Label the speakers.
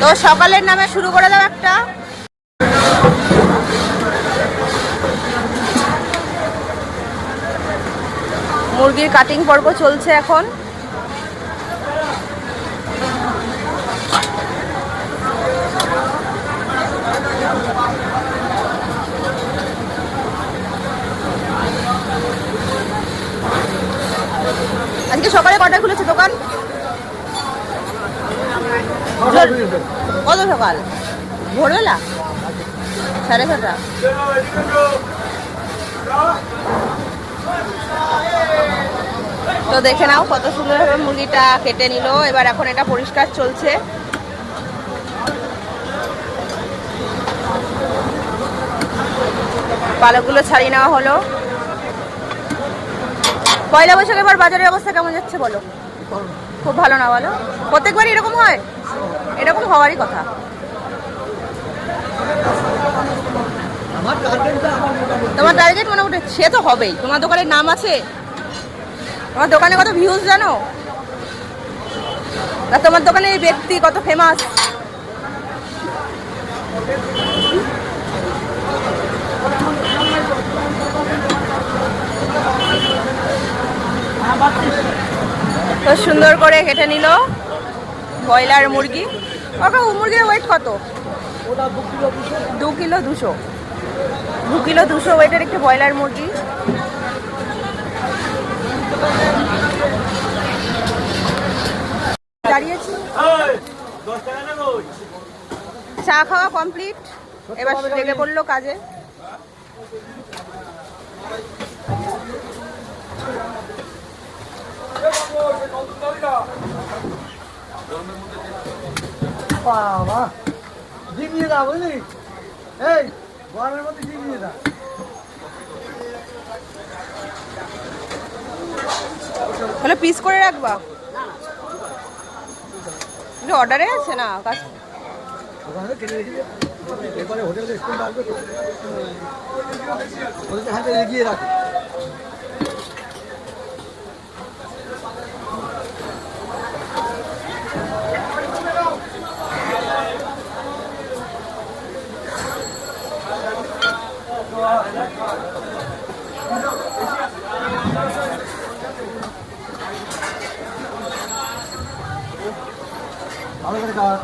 Speaker 1: তো সকালের নামে শুরু করে দাও একটা। মুরগির কাটিং পর্ব চলছে এখন। আজকে সকালে কটায় খুলেছে দোকান? কত সকাল? ভোরবেলা 6:30। তো দেখে নাও কত সুন্দরভাবে মুরগিটা কেটে নিল। এবার এখন এটা পরিষ্কার চলছে। পালকগুলো ছাড়িয়ে নেওয়া হলো। পয়লা বৈশাখের পর বাজারের অবস্থা কেমন যাচ্ছে বলো? খুব ভালো না বলো? প্রত্যেকবারই এরকম হয়? এরকম হওয়ারই কথা। তোমার টার্গেট মোটামুটি সে তো হবেই। তোমার দোকানের নাম আছে? তোমার দোকানে কত ভিউজ জানো? আর তোমার দোকানে এই ব্যক্তি কত ফেমাস? তো সুন্দর করে কেটে নিল ব্রয়লার মুরগি। ওকে মুরগির ওয়েট কত? 2 কিলো 200। 2 কিলো 200 ওয়েটের একটি ব্রয়লার মুরগি। দাঁড়িয়েছি। চা খাওয়া কমপ্লিট। এবার লেগে পড়লো কাজে।
Speaker 2: বাবা ডিম নিয়ে দাও বুঝলি? এই গরমের মধ্যে ডিম নিয়ে দাও।
Speaker 1: তাহলে পিস করে রাখবা? অর্ডারে আছে না কাজ?
Speaker 2: ওখানে কিনে রেখে দিয়ে এরপরে হোটেলে স্টুডেন্ট আসবে তো ওদের হাতে এগিয়ে রাখো। ভালো করে খাওয়া।